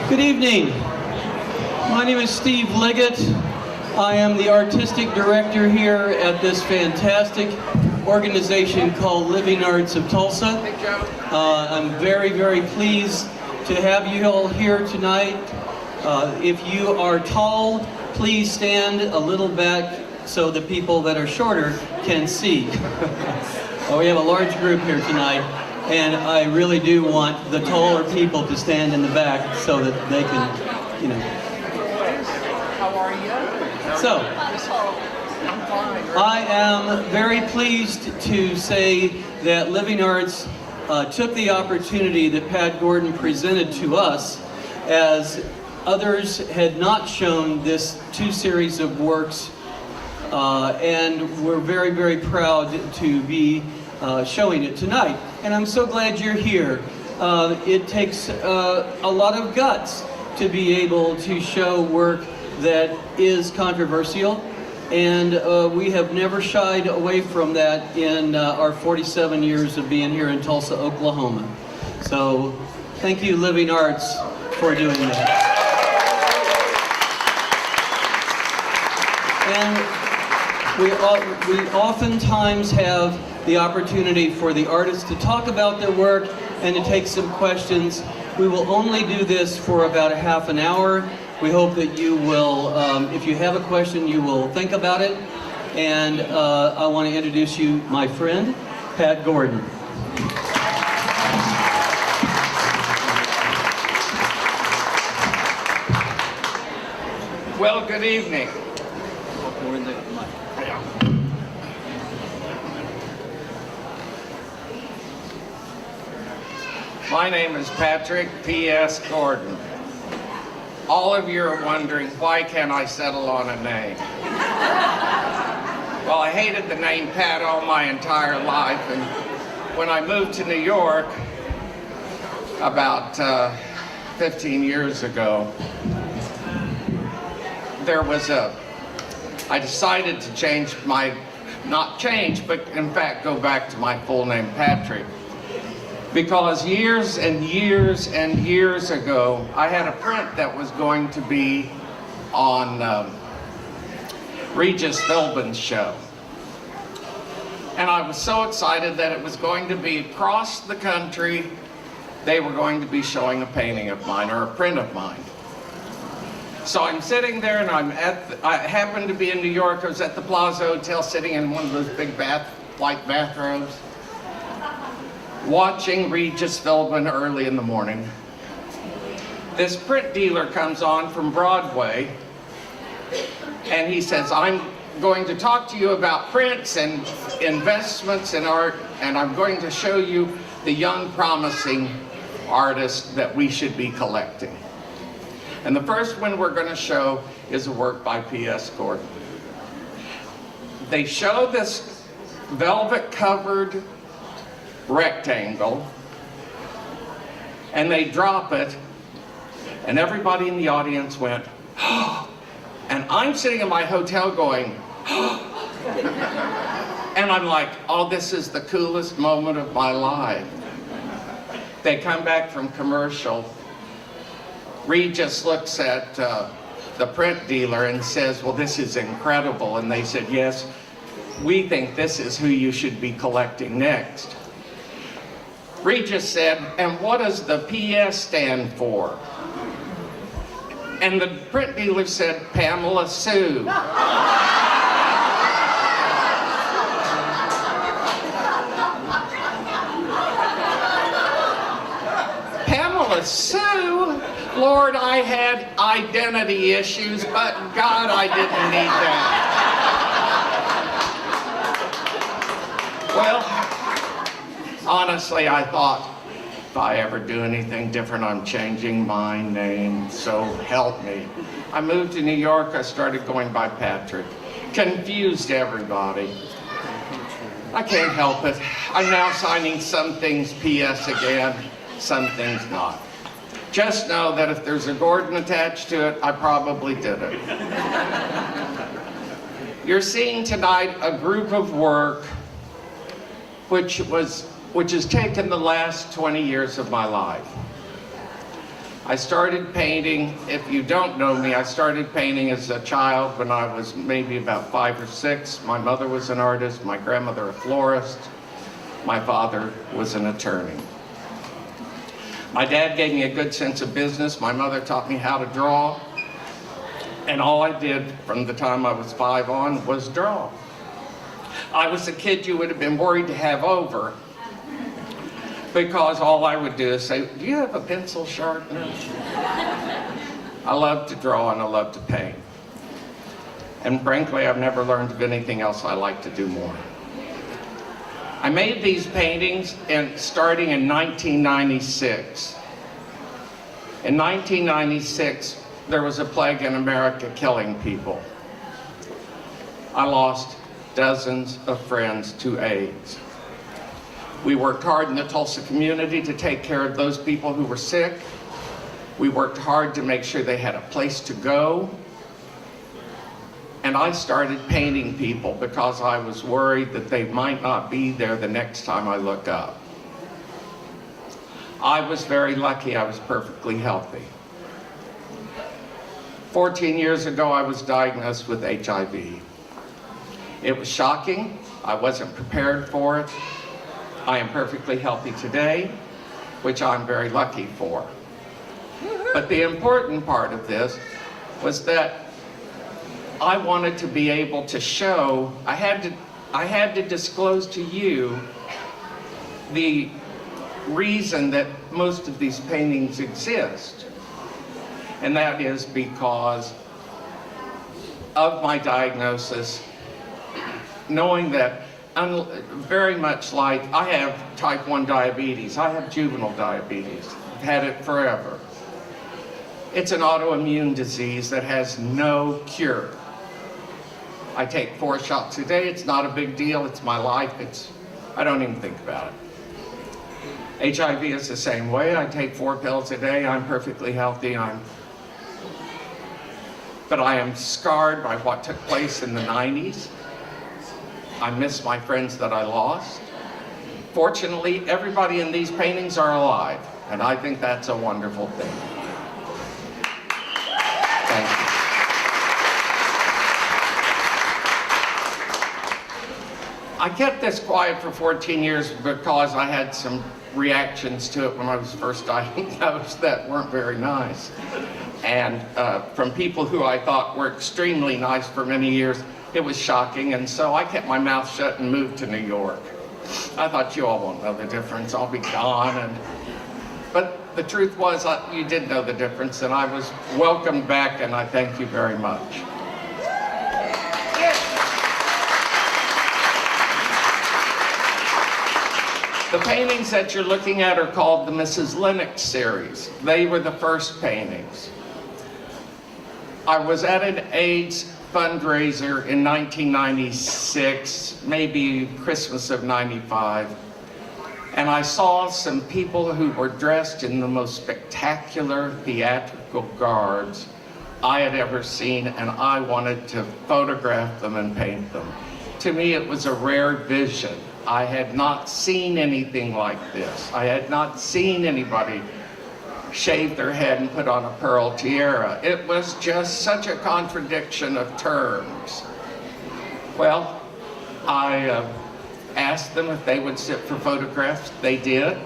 Good evening. My name is Steve Liggett. I am the artistic director here at this fantastic organization called Living Arts of Tulsa. I'm very, very pleased to have you all here tonight. If you are tall, please stand a little back so the people that are shorter can see. We have a large group here tonight, and I really do want the taller people to stand in the back so that they can, you know. How are you? So, I'm fine. I am very pleased to say that Living Arts took the opportunity that Pat Gordon presented to us, as others had not shown this two series of works, and we're very, very proud to be showing it tonight. And I'm so glad you're here. It takes a lot of guts to be able to show work that is controversial, and we have never shied away from that in our 47 years of being here in Tulsa, Oklahoma. So thank you, Living Arts, for doing that. And we oftentimes have the opportunity for the artists to talk about their work and to take some questions. We will only do this for about a half an hour. We hope that you will, if you have a question, you will think about it. And I want to introduce you my friend, Pat Gordon. Well, good evening. My name is Patrick P.S. Gordon. All of you are wondering, why can't I settle on a name? Well, I hated the name Pat all my entire life, and when I moved to New York about 15 years ago, I decided to change not change, but in fact go back to my full name, Patrick. Because years and years and years ago, I had a print that was going to be on Regis Philbin's show. And I was so excited that it was going to be across the country. They were going to be showing a painting of mine, or a print of mine. So I'm sitting there, and I happened to be in New York. I was at the Plaza Hotel sitting in one of those big white bathrobes, watching Regis Philbin early in the morning. This print dealer comes on from Broadway, and he says, I'm going to talk to you about prints and investments in art, and I'm going to show you the young, promising artists that we should be collecting. And the first one we're going to show is a work by P.S. Gordon. They show this velvet-covered rectangle, and they drop it, and everybody in the audience went, oh, and I'm sitting in my hotel going, oh, and I'm like, oh, this is the coolest moment of my life. They come back from commercial. Regis looks at the print dealer and says, well, this is incredible. And they said, yes, we think this is who you should be collecting next. Regis said, and what does the PS stand for? And the print dealer said, Pamela Sue. Pamela Sue? Lord, I had identity issues, but God, I didn't need that. Well, honestly, I thought, if I ever do anything different, I'm changing my name, so help me. I moved to New York, I started going by Patrick. Confused everybody. I can't help it. I'm now signing some things PS again, some things not. Just know that if there's a Gordon attached to it, I probably did it. You're seeing tonight a group of work which has taken the last 20 years of my life. I started painting, if you don't know me, I started painting as a child when I was maybe about 5 or 6. My mother was an artist, my grandmother a florist, my father was an attorney. My dad gave me a good sense of business, my mother taught me how to draw, and all I did from the time I was 5 on was draw. I was a kid you would have been worried to have over, because all I would do is say, do you have a pencil sharpener? I love to draw and I love to paint. And frankly, I've never learned of anything else I like to do more. I made these paintings starting in 1996. In 1996, there was a plague in America killing people. I lost dozens of friends to AIDS. We worked hard in the Tulsa community to take care of those people who were sick. We worked hard to make sure they had a place to go. And I started painting people because I was worried that they might not be there the next time I look up. I was very lucky I was perfectly healthy. 14 years ago, I was diagnosed with HIV. It was shocking. I wasn't prepared for it. I am perfectly healthy today, which I'm very lucky for. But the important part of this was that I wanted to be able to show, I had to disclose to you the reason that most of these paintings exist. And that is because of my diagnosis, knowing that very much like I have type 1 diabetes, I have juvenile diabetes, I've had it forever. It's an autoimmune disease that has no cure. I take 4 shots a day, it's not a big deal, it's my life, I don't even think about it. HIV is the same way, I take 4 pills a day, I'm perfectly healthy, but I am scarred by what took place in the 90s. I miss my friends that I lost. Fortunately, everybody in these paintings are alive, and I think that's a wonderful thing. Thank you. I kept this quiet for 14 years because I had some reactions to it when I was first diagnosed that weren't very nice. And from people who I thought were extremely nice for many years, it was shocking, and so I kept my mouth shut and moved to New York. I thought you all won't know the difference, I'll be gone. But the truth was, you did know the difference, and I was welcomed back, and I thank you very much. The paintings that you're looking at are called the Mrs. Lennox series. They were the first paintings. I was at an AIDS fundraiser in 1996, maybe Christmas of 95, and I saw some people who were dressed in the most spectacular theatrical garbs I had ever seen, and I wanted to photograph them and paint them. To me, it was a rare vision. I had not seen anything like this. I had not seen anybody shave their head and put on a pearl tiara. It was just such a contradiction of terms. Well, I asked them if they would sit for photographs. They did.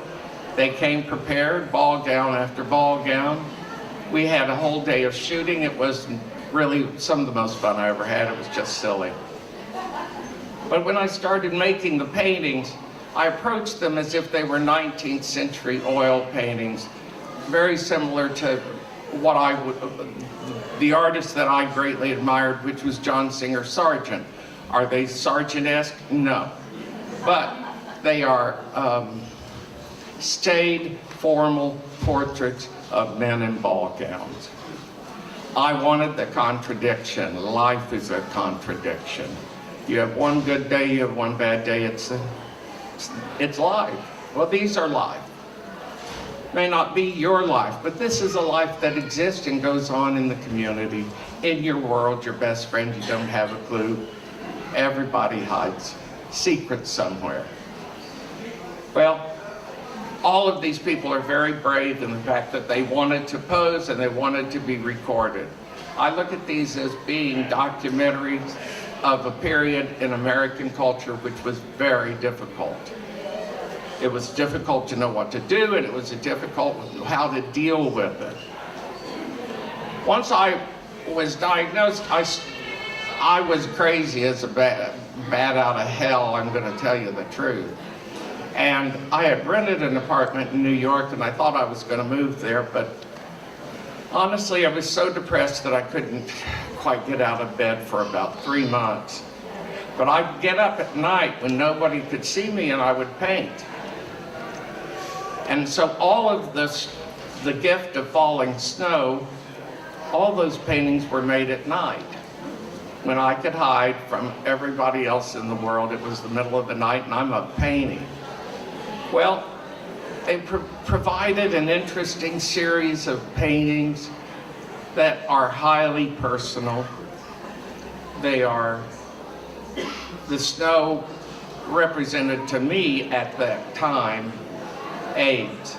They came prepared, ball gown after ball gown. We had a whole day of shooting. It was really some of the most fun I ever had. It was just silly. But when I started making the paintings, I approached them as if they were 19th century oil paintings, very similar to what the artist that I greatly admired, which was John Singer Sargent. Are they Sargent-esque? No. But they are staid, formal portraits of men in ball gowns. I wanted the contradiction. Life is a contradiction. You have one good day, you have one bad day, it's life. Well, these are life. May not be your life, but this is a life that exists and goes on in the community, in your world, your best friend, you don't have a clue. Everybody hides secrets somewhere. Well, All of these people are very brave in the fact that they wanted to pose and they wanted to be recorded. I look at these as being documentaries of a period in American culture which was very difficult. It was difficult to know what to do, and it was difficult how to deal with it. Once I was diagnosed, I was crazy as a bat out of hell, I'm going to tell you the truth. And I had rented an apartment in New York, and I thought I was going to move there, but honestly, I was so depressed that I couldn't quite get out of bed for about 3 months. But I'd get up at night when nobody could see me, and I would paint. And so all of this, the gift of falling snow, all those paintings were made at night, when I could hide from everybody else in the world. It was the middle of the night, and I'm up painting. Well, they provided an interesting series of paintings that are highly personal. The snow represented to me at that time AIDS.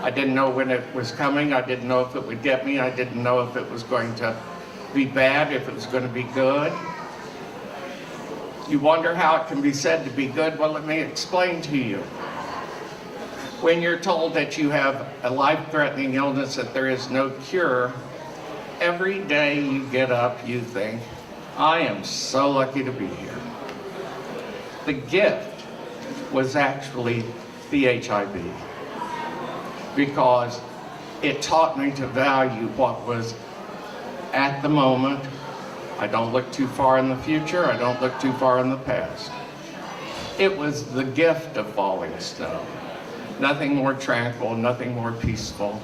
I didn't know when it was coming. I didn't know if it would get me. I didn't know if it was going to be bad, if it was going to be good. You wonder how it can be said to be good? Well, let me explain to you. When you're told that you have a life-threatening illness, that there is no cure, every day you get up, you think, I am so lucky to be here. The gift was actually the HIV, because it taught me to value what was at the moment. I don't look too far in the future. I don't look too far in the past. It was the gift of falling snow. Nothing more tranquil, nothing more peaceful,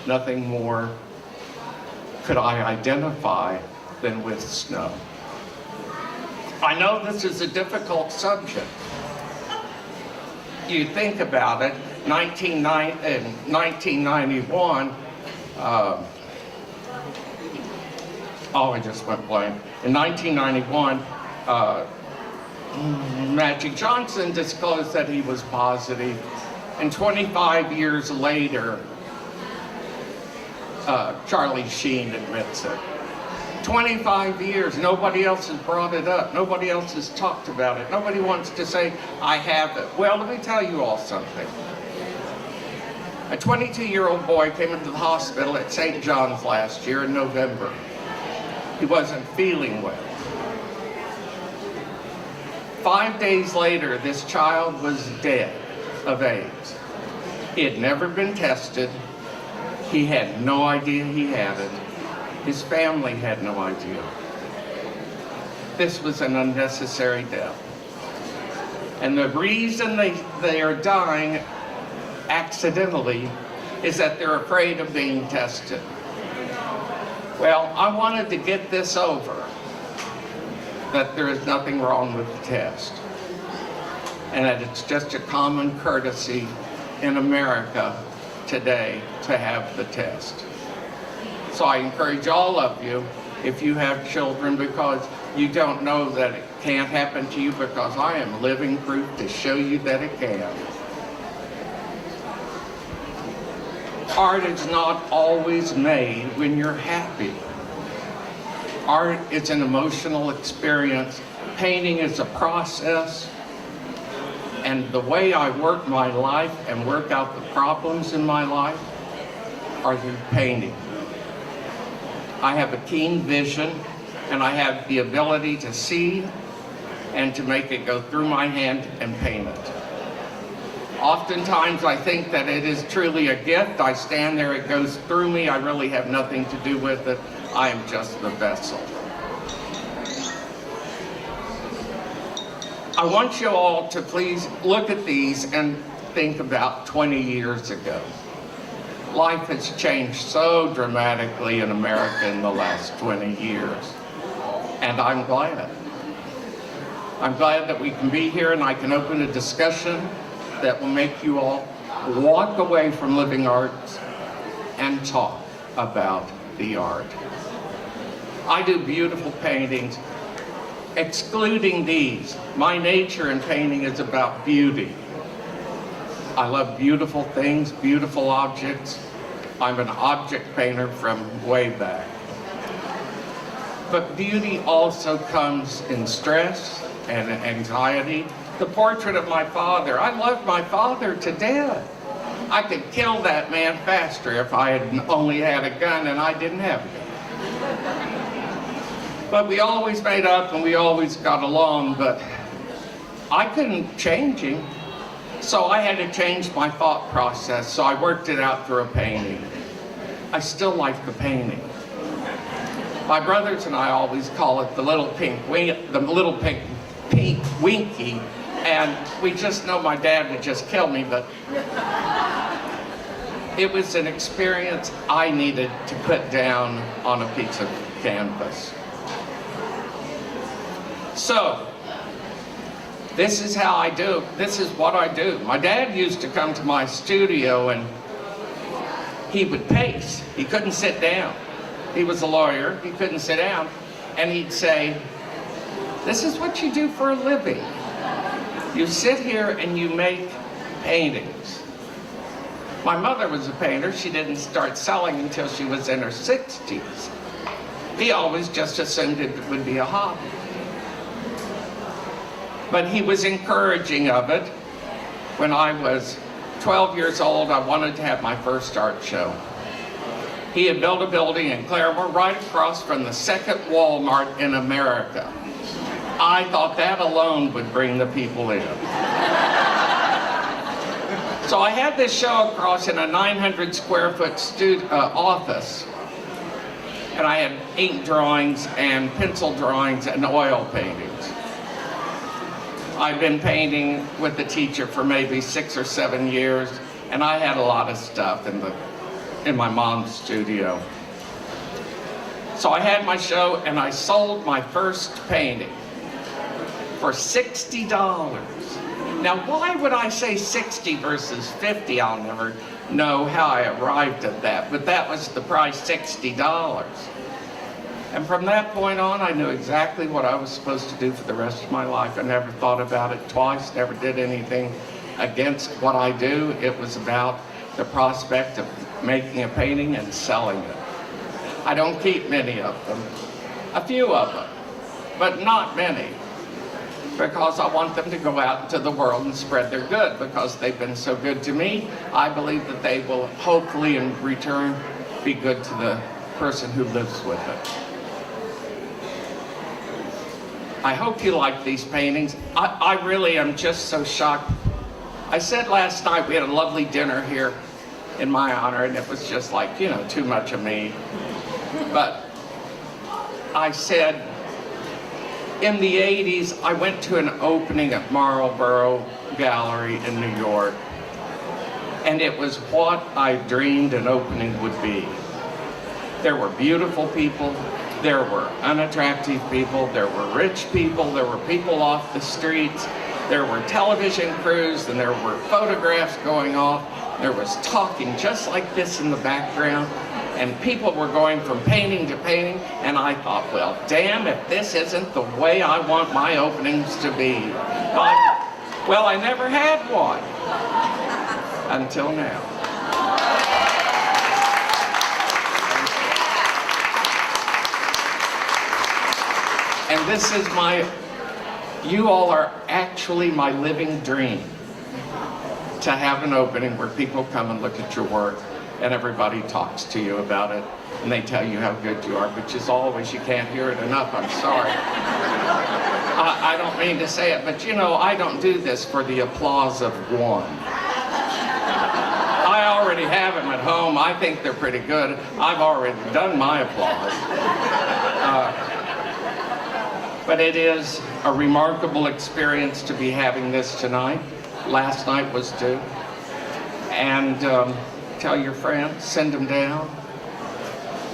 nothing more could I identify than with snow. I know this is a difficult subject. You think about it, 1991, I just went blank. In 1991, Magic Johnson disclosed that he was positive, and 25 years later, Charlie Sheen admits it. 25 years, nobody else has brought it up. Nobody else has talked about it. Nobody wants to say, I have it. Well, let me tell you all something. A 22-year-old boy came into the hospital at St. John's last year in November. He wasn't feeling well. 5 days later, this child was dead of AIDS. He had never been tested. He had no idea he had it. His family had no idea. This was an unnecessary death. And the reason they are dying accidentally is that they're afraid of being tested. Well, I wanted to get this over, that there is nothing wrong with the test, and that it's just a common courtesy in America today to have the test. So I encourage all of you, if you have children, because you don't know that it can't happen to you, because I am living proof to show you that it can. Art is not always made when you're happy. Art is an emotional experience. Painting is a process. And the way I work my life and work out the problems in my life are through painting. I have a keen vision, and I have the ability to see and to make it go through my hand and paint it. Oftentimes I think that it is truly a gift. I stand there, it goes through me, I really have nothing to do with it. I am just the vessel. I want you all to please look at these and think about 20 years ago. Life has changed so dramatically in America in the last 20 years. And I'm glad. I'm glad that we can be here and I can open a discussion that will make you all walk away from Living Arts and talk about the art. I do beautiful paintings, excluding these. My nature in painting is about beauty. I love beautiful things, beautiful objects. I'm an object painter from way back. But beauty also comes in stress and anxiety. The portrait of my father, I loved my father to death. I could kill that man faster if I had only had a gun and I didn't have a gun. But we always made up and we always got along, but I couldn't change him. So I had to change my thought process, so I worked it out through a painting. I still like the painting. My brothers and I always call it the little pink Winky, and we just know my dad would just kill me, but it was an experience I needed to put down on a piece of canvas. So, this is how I do, this is what I do. My dad used to come to my studio and he would pace. He couldn't sit down. He was a lawyer, he couldn't sit down. And he'd say, this is what you do for a living. You sit here and you make paintings. My mother was a painter. She didn't start selling until she was in her 60s. He always just assumed it would be a hobby. But he was encouraging of it. When I was 12 years old, I wanted to have my first art show. He had built a building in Claremore right across from the second Walmart in America. I thought that alone would bring the people in. So I had this show across in a 900 square foot office. And I had ink drawings and pencil drawings and oil paintings. I've been painting with the teacher for maybe 6 or 7 years, and I had a lot of stuff in my mom's studio. So I had my show and I sold my first painting for $60. Now why would I say 60 versus 50? I'll never know how I arrived at that, but that was the price, $60. And from that point on, I knew exactly what I was supposed to do for the rest of my life. I never thought about it twice, never did anything against what I do. It was about the prospect of making a painting and selling it. I don't keep many of them, a few of them, but not many, because I want them to go out into the world and spread their good, because they've been so good to me. I believe that they will hopefully in return be good to the person who lives with it. I hope you like these paintings. I really am just so shocked. I said last night we had a lovely dinner here in my honor, and it was just like, you know, too much of me. But I said, in the 80s, I went to an opening at Marlboro Gallery in New York, and it was what I dreamed an opening would be. There were beautiful people, there were unattractive people, there were rich people, there were people off the streets, there were television crews, and there were photographs going off. There was talking just like this in the background, and people were going from painting to painting, and I thought, well, damn if this isn't the way I want my openings to be. Well, I never had one until now. And this is you all are actually my living dream, to have an opening where people come and look at your work and everybody talks to you about it and they tell you how good you are, which is always, you can't hear it enough, I'm sorry. I don't mean to say it, but you know, I don't do this for the applause of one. I already have them at home. I think they're pretty good. I've already done my applause. But it is a remarkable experience to be having this tonight. Last night was due. And tell your friends, send them down,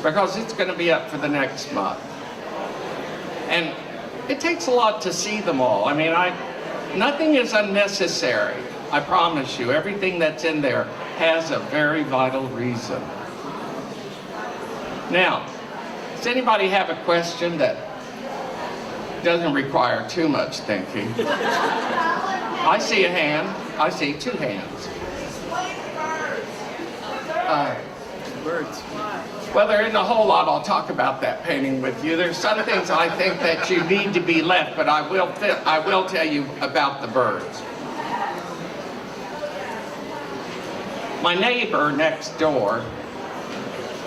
because it's going to be up for the next month. And it takes a lot to see them all. I mean, nothing is unnecessary. I promise you, everything that's in there has a very vital reason. Now, does anybody have a question that doesn't require too much thinking? I see a hand. I see two hands. Birds. Well, there isn't a whole lot I'll talk about that painting with you. There's some things I think that you need to be left, but I will tell you about the birds. My neighbor next door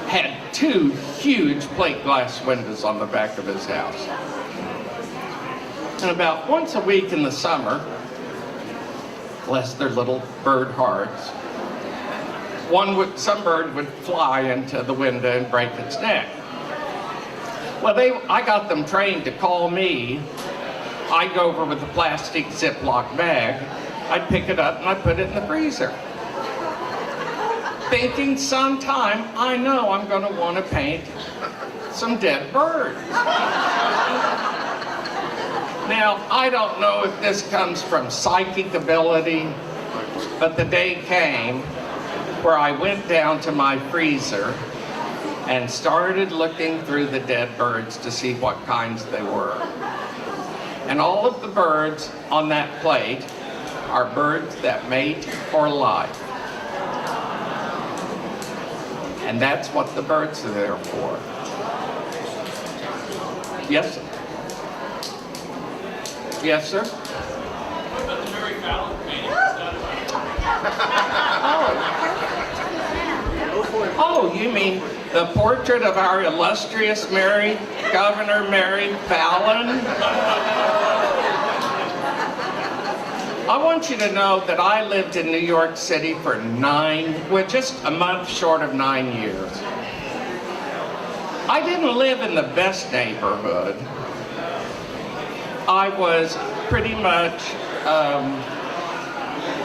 had 2 huge plate glass windows on the back of his house. And about once a week in the summer, bless their little bird hearts, some bird would fly into the window and break its neck. Well, I got them trained to call me. I'd go over with a plastic Ziploc bag. I'd pick it up and I'd put it in the freezer. Thinking sometime I know I'm going to want to paint some dead birds. Now, I don't know if this comes from psychic ability, but the day came where I went down to my freezer and started looking through the dead birds to see what kinds they were. And all of the birds on that plate are birds that mate for life. And that's what the birds are there for. Yes, sir? Yes, sir? What about the Mary Fallon painting? Oh, you mean the portrait of our illustrious Governor Mary Fallon? I want you to know that I lived in New York City for just a month short of 9 years. I didn't live in the best neighborhood. I was pretty much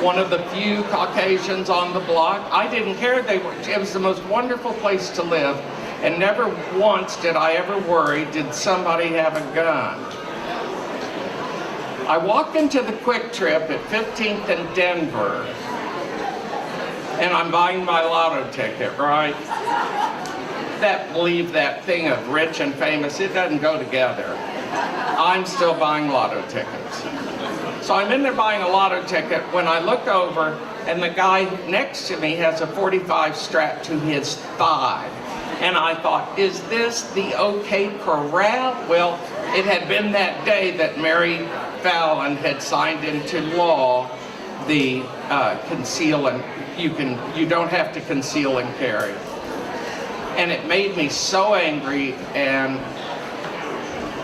one of the few Caucasians on the block. I didn't care. It was the most wonderful place to live, and never once did I ever worry, did somebody have a gun? I walk into the Quick Trip at 15th and Denver, and I'm buying my lotto ticket, right? Believe that thing of rich and famous, it doesn't go together. I'm still buying lotto tickets. So I'm in there buying a lotto ticket when I look over and the guy next to me has a .45 strapped to his thigh. And I thought, is this the OK Corral? Well, it had been that day that Mary Fallon had signed into law the you don't have to conceal and carry. And it made me so angry, and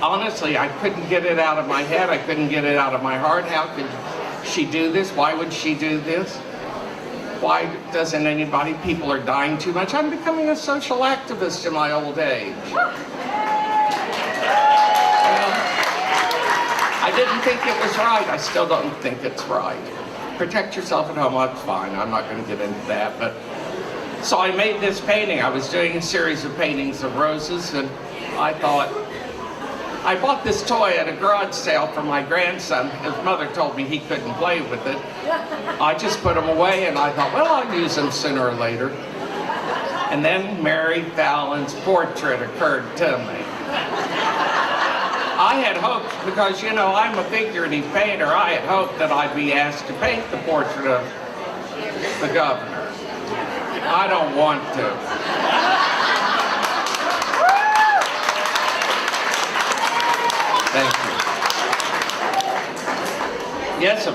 honestly, I couldn't get it out of my head. I couldn't get it out of my heart. How could she do this? Why would she do this? Why doesn't anybody? People are dying too much. I'm becoming a social activist in my old age. Well, I didn't think it was right. I still don't think it's right. Protect yourself at home, that's fine. I'm not going to get into that. But so I made this painting. I was doing a series of paintings of roses, and I thought, I bought this toy at a garage sale for my grandson. His mother told me he couldn't play with it. I just put them away, and I thought, well, I'll use them sooner or later. And then Mary Fallon's portrait occurred to me. I had hoped, because, you know, I'm a figurative painter, I had hoped that I'd be asked to paint the portrait of the governor. I don't want to. Thank you. Yes, sir.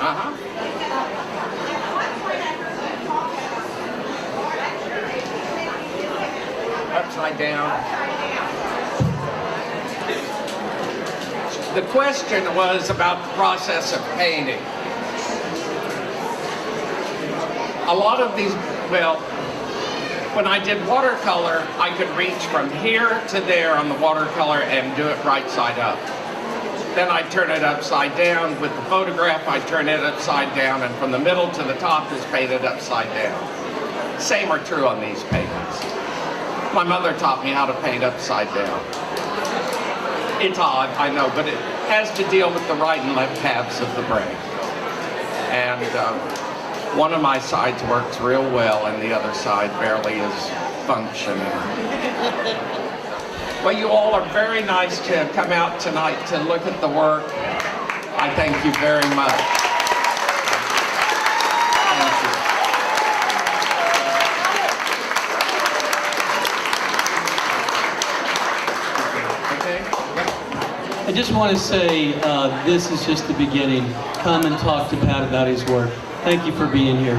Uh-huh. Upside down. The question was about the process of painting. A lot of these, well, when I did watercolor, I could reach from here to there on the watercolor and do it right side up. Then I'd turn it upside down. With the photograph, I'd turn it upside down, and from the middle to the top is painted upside down. Same are true on these paintings. My mother taught me how to paint upside down. It's odd, I know, but it has to deal with the right and left halves of the brain. And one of my sides works real well, and the other side barely is functioning. Well, you all are very nice to come out tonight to look at the work. I thank you very much. I just want to say this is just the beginning. Come and talk to Pat about his work. Thank you for being here.